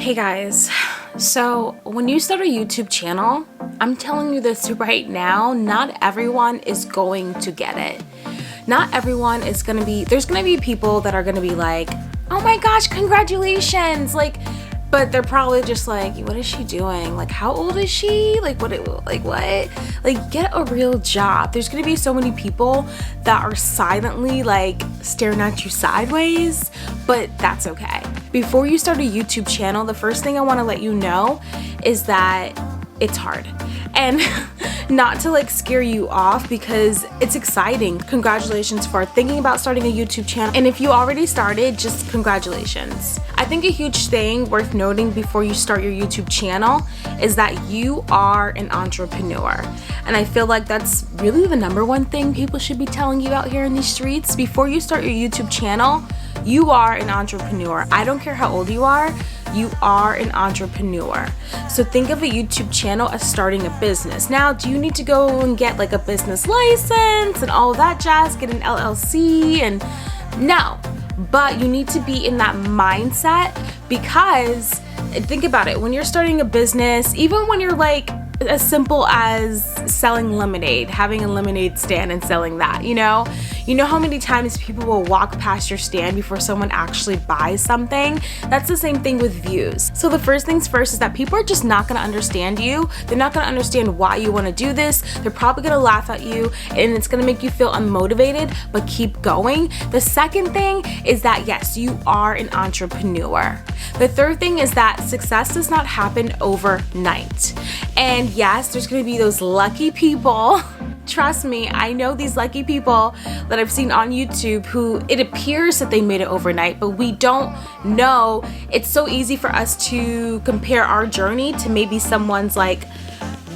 Hey guys, so when you start a YouTube channel, I'm telling you this right now, not everyone is going to get it. Not everyone is gonna be, there's gonna be people that are gonna be like, oh my gosh, congratulations, but they're probably just like, what is she doing? Like, how old is she? Like, what? Like, get a real job. There's gonna be so many people that are silently like staring at you sideways, but that's okay. Before you start a YouTube channel, the first thing I wanna let you know is that it's hard. And not to like scare you off, because it's exciting. Congratulations for thinking about starting a YouTube channel. And if you already started, just congratulations. I think a huge thing worth noting before you start your YouTube channel is that you are an entrepreneur. And I feel like that's really the number one thing people should be telling you out here in these streets. Before you start your YouTube channel, you are an entrepreneur. I don't care how old you are an entrepreneur. So think of a YouTube channel as starting a business. Now, do you need to go and get like a business license and all of that jazz, get an LLC? And no, but you need to be in that mindset, because think about it, when you're starting a business, even when you're like as simple as selling lemonade, having a lemonade stand and selling that, you know how many times people will walk past your stand before someone actually buys something? That's the same thing with views. So the first things first is that people are just not gonna understand you. They're not gonna understand why you wanna do this. They're probably gonna laugh at you, and it's gonna make you feel unmotivated, but keep going. The second thing is that yes, you are an entrepreneur. The third thing is that success does not happen overnight. And yes, there's gonna be those lucky people. Trust me, I know these lucky people that I've seen on YouTube who it appears that they made it overnight, but we don't know. It's so easy for us to compare our journey to maybe someone's like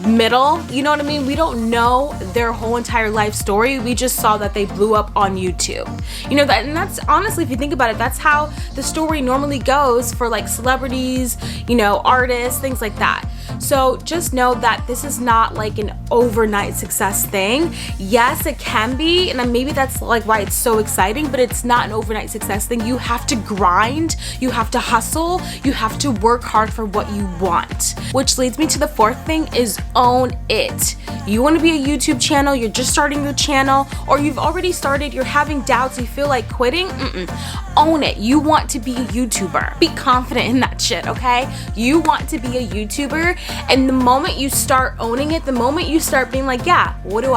middle, you know what I mean? We don't know their whole entire life story. We just saw that they blew up on YouTube. You know that, and that's honestly, if you think about it, that's how the story normally goes for like celebrities, artists, things like that. So just know that this is not like an overnight success thing. Yes, it can be, and maybe that's like why it's so exciting, but it's not an overnight success thing. You have to grind, you have to hustle, you have to work hard for what you want. Which leads me to the fourth thing is own it. You want to be a YouTube channel, you're just starting your channel, or you've already started, you're having doubts, you feel like quitting, own it. You want to be a YouTuber. Be confident in that shit, okay? You want to be a YouTuber, and the moment you start owning it, the moment you start being like, yeah, what do?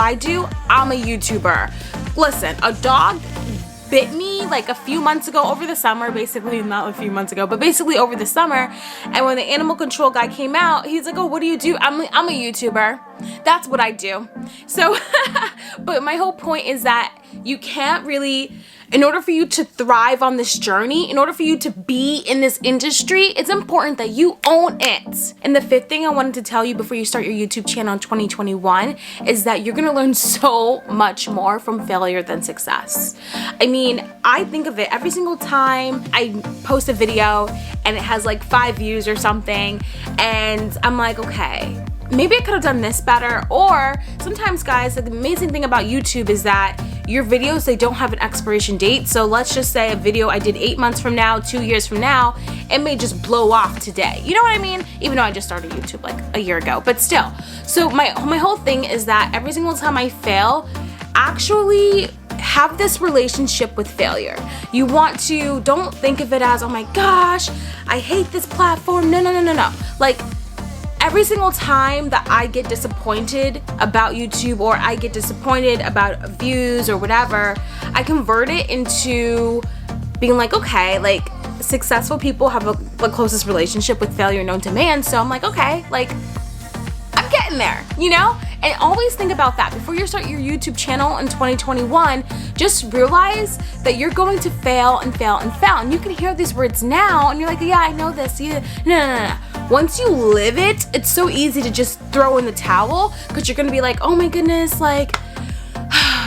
I'm a YouTuber. Listen, a dog bit me like a few months ago over the summer, basically not a few months ago, but basically over the summer. And when the animal control guy came out, he's like, oh, what do you do? I'm a YouTuber. That's what I do. So, but my whole point is that you can't really, in order for you to thrive on this journey, in order for you to be in this industry, it's important that you own it. And the fifth thing I wanted to tell you before you start your YouTube channel in 2021 is that you're gonna learn so much more from failure than success. I mean, I think of it every single time I post a video and it has like 5 views or something, and I'm like, okay, maybe I could have done this better. Or sometimes, guys, the amazing thing about YouTube is that your videos, they don't have an expiration date. So let's just say a video I did 8 months from now, 2 years from now, it may just blow off today. You know what I mean? Even though I just started YouTube like a year ago, but still. So my whole thing is that every single time I fail, actually have this relationship with failure. You want to, don't think of it as, oh my gosh, I hate this platform. No. Like, every single time that I get disappointed about YouTube, or I get disappointed about views or whatever, I convert it into being like, okay, like successful people have the closest relationship with failure known to man. So I'm like, okay, like I'm getting there, And always think about that. Before you start your YouTube channel in 2021, just realize that you're going to fail and fail and fail. And you can hear these words now and you're like, yeah, I know this. Yeah. No. Once you live it, it's so easy to just throw in the towel, because you're gonna be like, oh my goodness, like,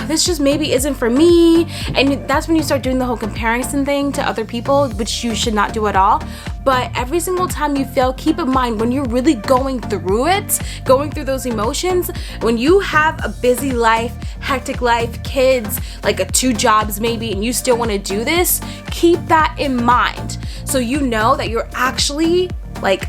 this just maybe isn't for me. And that's when you start doing the whole comparison thing to other people, which you should not do at all. But every single time you fail, keep in mind, when you're really going through it, going through those emotions, when you have a busy life, hectic life, kids, like 2 jobs maybe, and you still want to do this, keep that in mind. So you know that you're actually like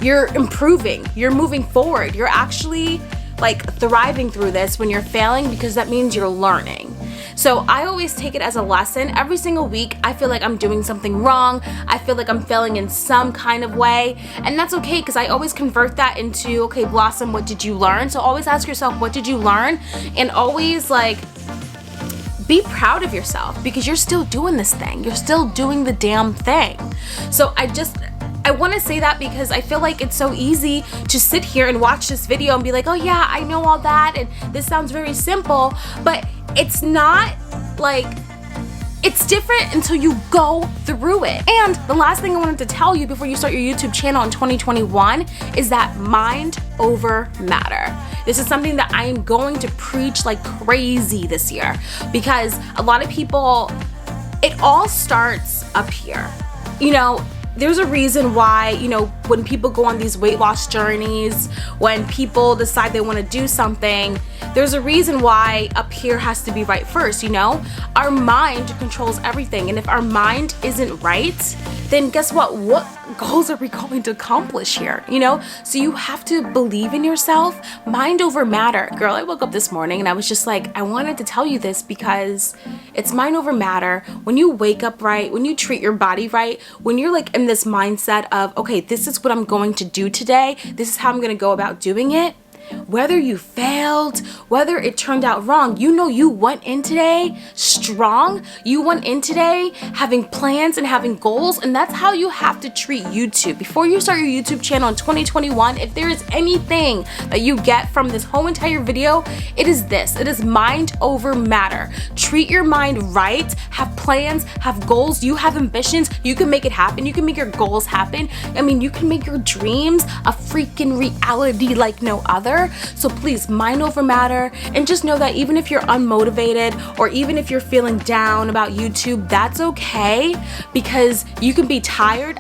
you're improving, you're moving forward, you're actually like thriving through this when you're failing, because that means you're learning. So I always take it as a lesson. Every single week, I feel like I'm doing something wrong. I feel like I'm failing in some kind of way. And that's okay, because I always convert that into, okay, Blossom, what did you learn? So always ask yourself, what did you learn? And always like, be proud of yourself, because you're still doing this thing. You're still doing the damn thing. So I want to say that because I feel like it's so easy to sit here and watch this video and be like, oh yeah, I know all that and this sounds very simple, but it's not. Like, it's different until you go through it. And the last thing I wanted to tell you before you start your YouTube channel in 2021 is that mind over matter. This is something that I am going to preach like crazy this year, because a lot of people, it all starts up here. You know, there's a reason why, you know, when people go on these weight loss journeys, when people decide they want to do something, there's a reason why up here has to be right first, you know? Our mind controls everything, and if our mind isn't right, then guess what? What goals are we going to accomplish here, you know? So you have to believe in yourself. Mind over matter. Girl, I woke up this morning and I was just like, I wanted to tell you this because it's mind over matter. When you wake up right, when you treat your body right, when you're like in this mindset of, okay, this is what I'm going to do today, this is how I'm going to go about doing it. Whether you failed, whether it turned out wrong, you know you went in today strong. You went in today having plans and having goals, and that's how you have to treat YouTube. Before you start your YouTube channel in 2021, if there is anything that you get from this whole entire video, it is this. It is mind over matter. Treat your mind right, have plans, have goals, you have ambitions, you can make it happen. You can make your goals happen. I mean, you can make your dreams a freaking reality like no other. So please, mind over matter, and just know that even if you're unmotivated or even if you're feeling down about YouTube, that's okay, because you can be tired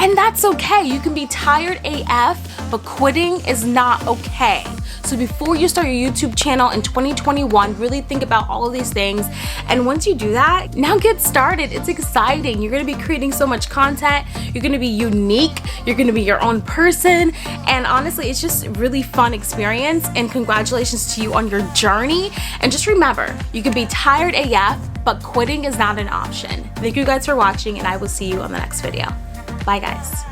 and that's okay. You can be tired AF, but quitting is not okay. So before you start your YouTube channel in 2021, really think about all of these things. And once you do that, now get started. It's exciting. You're gonna be creating so much content. You're gonna be unique. You're gonna be your own person. And honestly, it's just a really fun experience. And congratulations to you on your journey. And just remember, you can be tired AF, but quitting is not an option. Thank you guys for watching, and I will see you on the next video. Bye guys.